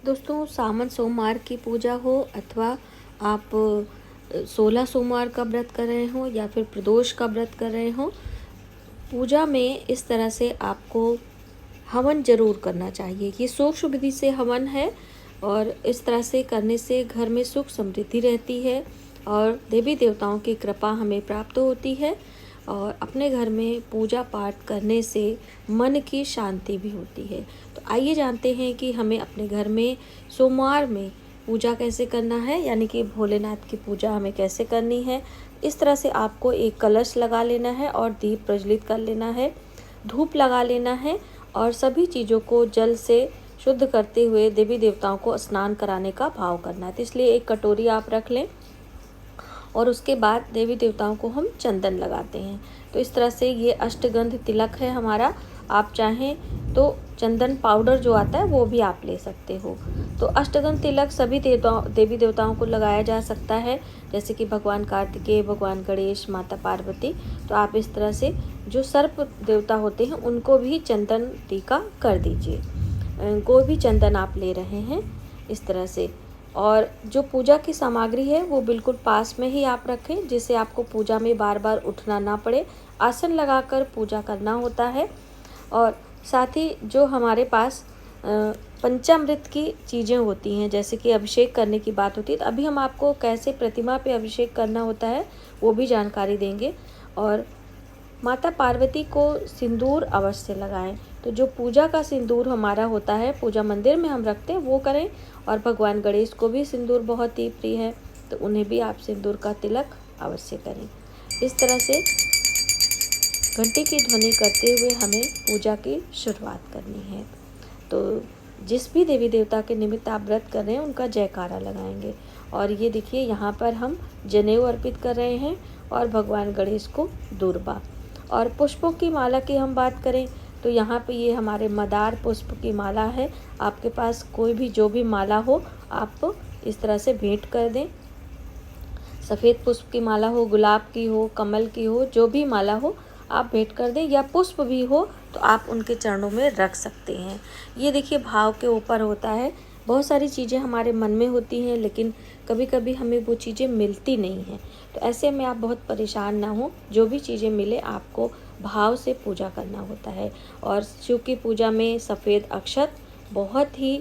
दोस्तों, सावन सोमवार की पूजा हो अथवा आप 16 सोमवार का व्रत कर रहे हो या फिर प्रदोष का व्रत कर रहे हो, पूजा में इस तरह से आपको हवन जरूर करना चाहिए। ये सूक्ष्म विधि से हवन है और इस तरह से करने से घर में सुख समृद्धि रहती है और देवी देवताओं की कृपा हमें प्राप्त होती है और अपने घर में पूजा पाठ करने से मन की शांति भी होती है। तो आइए जानते हैं कि हमें अपने घर में सोमवार में पूजा कैसे करना है, यानी कि भोलेनाथ की पूजा हमें कैसे करनी है। इस तरह से आपको एक कलश लगा लेना है और दीप प्रज्वलित कर लेना है, धूप लगा लेना है और सभी चीज़ों को जल से शुद्ध करते हुए देवी देवताओं को स्नान कराने का भाव करना है। तो इसलिए एक कटोरी आप रख लें और उसके बाद देवी देवताओं को हम चंदन लगाते हैं। तो इस तरह से ये अष्टगंध तिलक है हमारा। आप चाहें तो चंदन पाउडर जो आता है वो भी आप ले सकते हो। तो अष्टगंध तिलक सभी देवी देवताओं को लगाया जा सकता है, जैसे कि भगवान कार्तिकेय, भगवान गणेश, माता पार्वती। तो आप इस तरह से जो सर्प देवता होते हैं उनको भी चंदन टीका कर दीजिए। कोई भी चंदन आप ले रहे हैं इस तरह से। और जो पूजा की सामग्री है वो बिल्कुल पास में ही आप रखें, जिससे आपको पूजा में बार बार उठना ना पड़े। आसन लगाकर पूजा करना होता है। और साथ ही जो हमारे पास पंचामृत की चीज़ें होती हैं, जैसे कि अभिषेक करने की बात होती है, तो अभी हम आपको कैसे प्रतिमा पे अभिषेक करना होता है वो भी जानकारी देंगे। और माता पार्वती को सिंदूर अवश्य लगाएं। तो जो पूजा का सिंदूर हमारा होता है पूजा मंदिर में हम रखते हैं वो करें। और भगवान गणेश को भी सिंदूर बहुत ही प्रिय है, तो उन्हें भी आप सिंदूर का तिलक अवश्य करें। इस तरह से घंटी की ध्वनि करते हुए हमें पूजा की शुरुआत करनी है। तो जिस भी देवी देवता के निमित्त आप व्रत कर रहे हैं उनका जयकारा लगाएंगे। और ये देखिए, यहाँ पर हम जनेऊ अर्पित कर रहे हैं और भगवान गणेश को दूर्बा। और पुष्पों की माला की हम बात करें तो यहाँ पे ये हमारे मदार पुष्प की माला है। आपके पास कोई भी जो भी माला हो आप इस तरह से भेंट कर दें। सफ़ेद पुष्प की माला हो, गुलाब की हो, कमल की हो, जो भी माला हो आप भेंट कर दें। या पुष्प भी हो तो आप उनके चरणों में रख सकते हैं। ये देखिए, भाव के ऊपर होता है। बहुत सारी चीज़ें हमारे मन में होती हैं लेकिन कभी कभी हमें वो चीज़ें मिलती नहीं हैं। तो ऐसे में आप बहुत परेशान ना हो, जो भी चीज़ें मिले आपको भाव से पूजा करना होता है। और शिव की पूजा में सफ़ेद अक्षत बहुत ही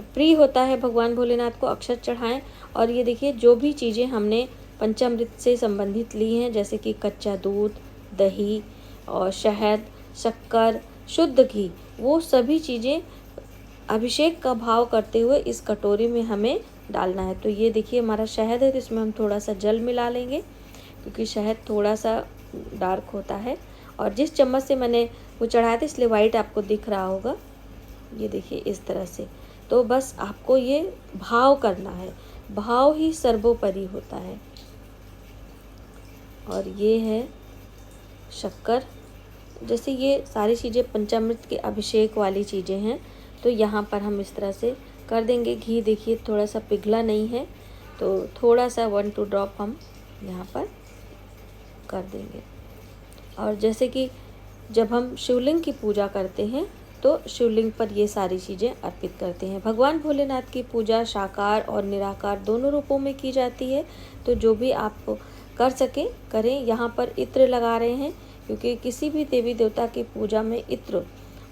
प्रिय होता है, भगवान भोलेनाथ को अक्षत चढ़ाएं। और ये देखिए, जो भी चीज़ें हमने पंचामृत से संबंधित ली हैं, जैसे कि कच्चा दूध, दही और शहद, शक्कर, शुद्ध घी, वो सभी चीज़ें अभिषेक का भाव करते हुए इस कटोरी में हमें डालना है। तो ये देखिए, हमारा शहद है तो इसमें हम थोड़ा सा जल मिला लेंगे, क्योंकि शहद थोड़ा सा डार्क होता है। और जिस चम्मच से मैंने वो चढ़ाया था इसलिए वाइट आपको दिख रहा होगा। ये देखिए इस तरह से। तो बस आपको ये भाव करना है, भाव ही सर्वोपरि होता है। और ये है शक्कर। जैसे ये सारी चीज़ें पंचामृत के अभिषेक वाली चीज़ें हैं, तो यहाँ पर हम इस तरह से कर देंगे। घी देखिए थोड़ा सा पिघला नहीं है, तो थोड़ा सा 1-2 ड्रॉप हम यहाँ पर कर देंगे। और जैसे कि जब हम शिवलिंग की पूजा करते हैं तो शिवलिंग पर ये सारी चीज़ें अर्पित करते हैं। भगवान भोलेनाथ की पूजा साकार और निराकार दोनों रूपों में की जाती है, तो जो भी आप कर सकें करें। यहाँ पर इत्र लगा रहे हैं क्योंकि किसी भी देवी देवता की पूजा में इत्र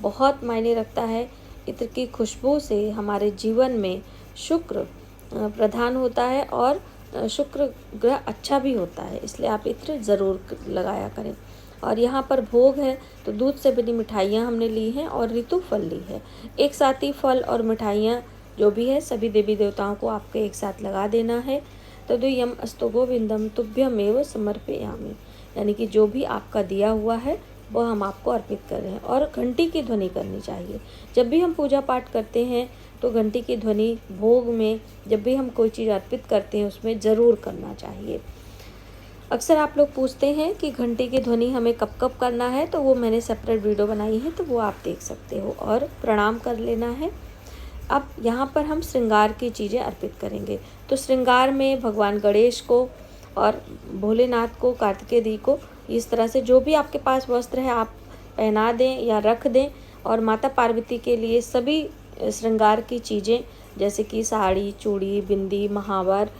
बहुत मायने रखता है। इत्र की खुशबू से हमारे जीवन में शुक्र प्रधान होता है और शुक्र ग्रह अच्छा भी होता है, इसलिए आप इत्र ज़रूर लगाया करें। और यहाँ पर भोग है तो दूध से बनी मिठाइयाँ हमने ली हैं और ऋतु फल ली है। एक साथ ही फल और मिठाइयाँ जो भी है सभी देवी देवताओं को आपके एक साथ लगा देना है। तदुयम अस्तु गोविंदम तुभ्यमेव समर्पयामि, यानी कि जो भी आपका दिया हुआ है वो हम आपको अर्पित कर रहे हैं। और घंटी की ध्वनि करनी चाहिए। जब भी हम पूजा पाठ करते हैं तो घंटी की ध्वनि भोग में, जब भी हम कोई चीज़ अर्पित करते हैं उसमें ज़रूर करना चाहिए। अक्सर आप लोग पूछते हैं कि घंटी की ध्वनि हमें कब कब करना है, तो वो मैंने सेपरेट वीडियो बनाई है, तो वो आप देख सकते हो। और प्रणाम कर लेना है। अब यहाँ पर हम श्रृंगार की चीज़ें अर्पित करेंगे। तो श्रृंगार में भगवान गणेश को और भोलेनाथ को, कार्तिकेय दी को इस तरह से जो भी आपके पास वस्त्र है आप पहना दें या रख दें। और माता पार्वती के लिए सभी श्रृंगार की चीज़ें जैसे कि साड़ी, चूड़ी, बिंदी, महावर,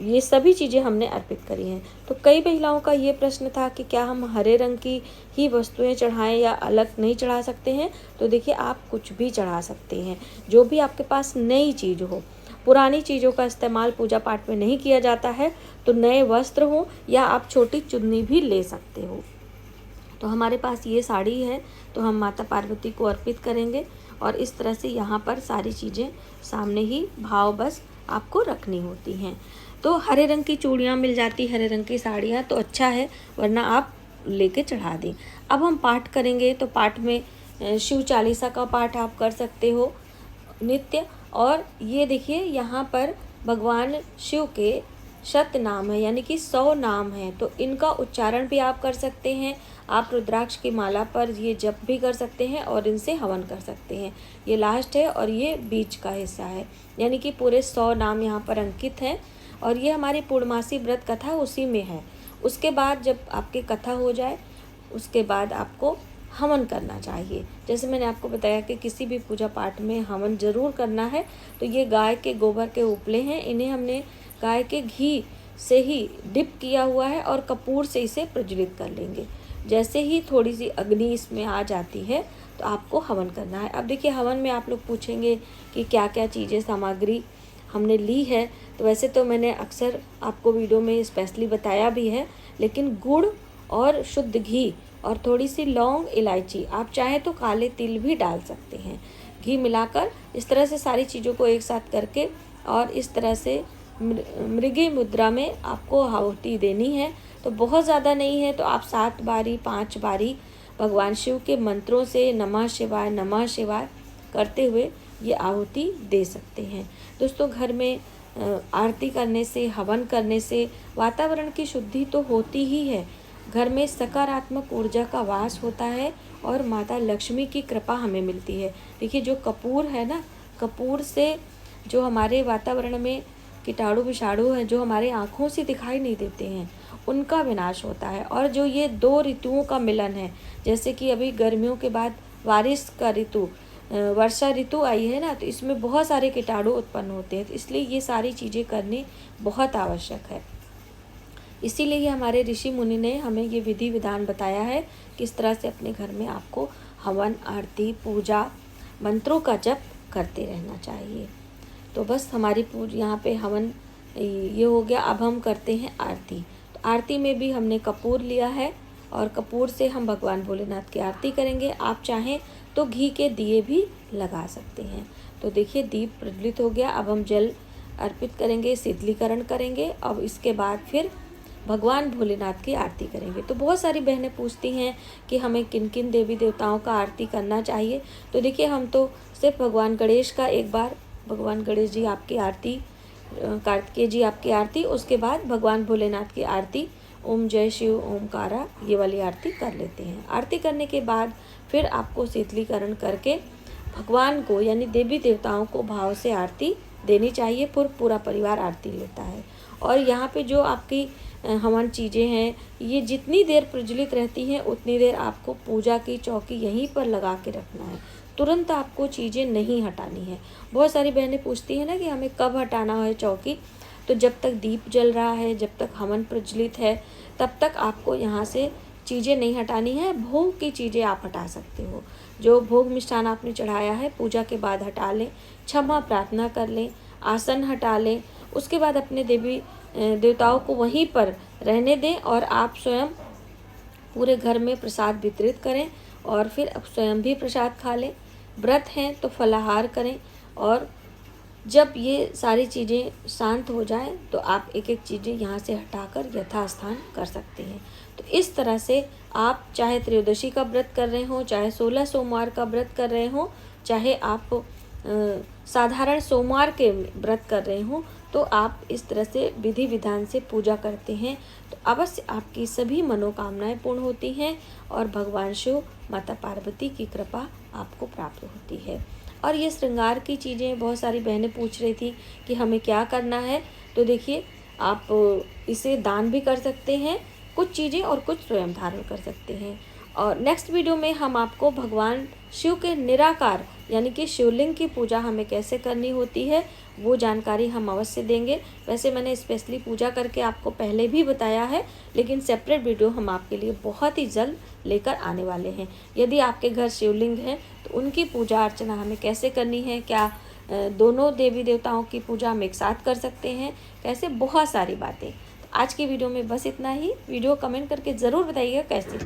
ये सभी चीज़ें हमने अर्पित करी हैं। तो कई महिलाओं का ये प्रश्न था कि क्या हम हरे रंग की ही वस्तुएं चढ़ाएं या अलग नहीं चढ़ा सकते हैं। तो देखिए, आप कुछ भी चढ़ा सकते हैं, जो भी आपके पास नई चीज़ हो। पुरानी चीज़ों का इस्तेमाल पूजा पाठ में नहीं किया जाता है, तो नए वस्त्र हो या आप छोटी चुन्नी भी ले सकते हो। तो हमारे पास ये साड़ी है, तो हम माता पार्वती को अर्पित करेंगे और इस तरह से यहाँ पर सारी चीज़ें सामने ही भाव बस आपको रखनी होती हैं। तो हरे रंग की चूड़ियाँ मिल जाती, हरे रंग की साड़ियाँ, तो अच्छा है, वरना आप लेके चढ़ा दें। अब हम पाठ करेंगे, तो पाठ में शिव चालीसा का पाठ आप कर सकते हो नित्य। और ये देखिए, यहाँ पर भगवान शिव के शत नाम है, यानी कि 100 नाम है, तो इनका उच्चारण भी आप कर सकते हैं। आप रुद्राक्ष की माला पर ये जप भी कर सकते हैं और इनसे हवन कर सकते हैं। ये लास्ट है और ये बीच का हिस्सा है, यानी कि पूरे 100 नाम यहाँ पर अंकित हैं। और ये हमारी पूर्णमासी व्रत कथा उसी में है। उसके बाद जब आपकी कथा हो जाए, उसके बाद आपको हवन करना चाहिए। जैसे मैंने आपको बताया कि किसी भी पूजा पाठ में हवन ज़रूर करना है। तो ये गाय के गोबर के उपले हैं, इन्हें हमने गाय के घी से ही डिप किया हुआ है और कपूर से इसे प्रज्वलित कर लेंगे। जैसे ही थोड़ी सी अग्नि इसमें आ जाती है, तो आपको हवन करना है। अब देखिए, हवन में आप लोग पूछेंगे कि क्या क्या चीज़ें सामग्री हमने ली है। तो वैसे तो मैंने अक्सर आपको वीडियो में स्पेशली बताया भी है, लेकिन गुड़ और शुद्ध घी और थोड़ी सी लौंग, इलायची, आप चाहें तो काले तिल भी डाल सकते हैं। घी मिलाकर इस तरह से सारी चीज़ों को एक साथ करके और इस तरह से मृगी मुद्रा में आपको आहुति देनी है। तो बहुत ज़्यादा नहीं है, तो आप 7 बारी 5 बारी भगवान शिव के मंत्रों से नमः शिवाय करते हुए ये आहुति दे सकते हैं। दोस्तों, घर में आरती करने से, हवन करने से वातावरण की शुद्धि तो होती ही है, घर में सकारात्मक ऊर्जा का वास होता है और माता लक्ष्मी की कृपा हमें मिलती है। देखिए, जो कपूर है ना, कपूर से जो हमारे वातावरण में कीटाणु विषाणु हैं, जो हमारे आँखों से दिखाई नहीं देते हैं, उनका विनाश होता है। और जो ये 2 ऋतुओं का मिलन है, जैसे कि अभी गर्मियों के बाद बारिश का ऋतु, वर्षा ऋतु आई है ना, तो इसमें बहुत सारे कीटाणु उत्पन्न होते हैं। तो इसलिए ये सारी चीज़ें करनी बहुत आवश्यक है। इसीलिए हमारे ऋषि मुनि ने हमें ये विधि विधान बताया है, किस तरह से अपने घर में आपको हवन, आरती, पूजा, मंत्रों का जप करते रहना चाहिए। तो बस हमारी यहाँ पे हवन ये हो गया। अब हम करते हैं आरती। तो आरती में भी हमने कपूर लिया है और कपूर से हम भगवान भोलेनाथ की आरती करेंगे। आप चाहें तो घी के दिए भी लगा सकते हैं। तो देखिए, दीप प्रज्वलित हो गया। अब हम जल अर्पित करेंगे, शीतलीकरण करेंगे। अब इसके बाद फिर भगवान भोलेनाथ की आरती करेंगे। तो बहुत सारी बहनें पूछती हैं कि हमें किन किन देवी देवताओं का आरती करना चाहिए। तो देखिए, हम तो सिर्फ भगवान गणेश का एक बार, भगवान गणेश जी आपकी आरती, कार्तिकेय जी आपकी आरती, उसके बाद भगवान भोलेनाथ की आरती, ओम जय शिव ओमकारा, ये वाली आरती कर लेते हैं। आरती करने के बाद फिर आपको शीतलीकरण करके भगवान को, यानी देवी देवताओं को भाव से आरती देनी चाहिए। पूरा परिवार आरती लेता है। और यहाँ पे जो आपकी हवन चीज़ें हैं, ये जितनी देर प्रज्वलित रहती हैं उतनी देर आपको पूजा की चौकी यहीं पर लगा के रखना है। तुरंत आपको चीज़ें नहीं हटानी है। बहुत सारी बहनें पूछती हैं ना कि हमें कब हटाना है चौकी। तो जब तक दीप जल रहा है, जब तक हवन प्रज्वलित है, तब तक आपको यहाँ से चीज़ें नहीं हटानी है। भोग की चीज़ें आप हटा सकते हो। जो भोग मिष्ठान आपने चढ़ाया है, पूजा के बाद हटा लें, क्षमा प्रार्थना कर लें, आसन हटा लें। उसके बाद अपने देवी देवताओं को वहीं पर रहने दें और आप स्वयं पूरे घर में प्रसाद वितरित करें और फिर अब स्वयं भी प्रसाद खा लें। व्रत हैं तो फलाहार करें। और जब ये सारी चीज़ें शांत हो जाएं, तो आप एक एक चीज़ें यहाँ से हटाकर यथास्थान कर सकते हैं। तो इस तरह से आप चाहे त्रयोदशी का व्रत कर रहे हो, चाहे 16 सोमवार का व्रत कर रहे हो, चाहे आप साधारण सोमवार के व्रत कर रहे हो, तो आप इस तरह से विधि विधान से पूजा करते हैं तो अवश्य आपकी सभी मनोकामनाएं पूर्ण होती हैं और भगवान शिव, माता पार्वती की कृपा आपको प्राप्त होती है। और ये श्रृंगार की चीज़ें बहुत सारी बहनें पूछ रही थी कि हमें क्या करना है। तो देखिए, आप इसे दान भी कर सकते हैं कुछ चीज़ें और कुछ स्वयं धारण कर सकते हैं। और नेक्स्ट वीडियो में हम आपको भगवान शिव के निराकार यानी कि शिवलिंग की पूजा हमें कैसे करनी होती है वो जानकारी हम अवश्य देंगे। वैसे मैंने स्पेशली पूजा करके आपको पहले भी बताया है, लेकिन सेपरेट वीडियो हम आपके लिए बहुत ही जल्द लेकर आने वाले हैं। यदि आपके घर शिवलिंग हैं तो उनकी पूजा अर्चना हमें कैसे करनी है, क्या दोनों देवी देवताओं की पूजा हम एक साथ कर सकते हैं, कैसे, बहुत सारी बातें। तो आज की वीडियो में बस इतना ही। वीडियो कमेंट करके ज़रूर बताइएगा कैसी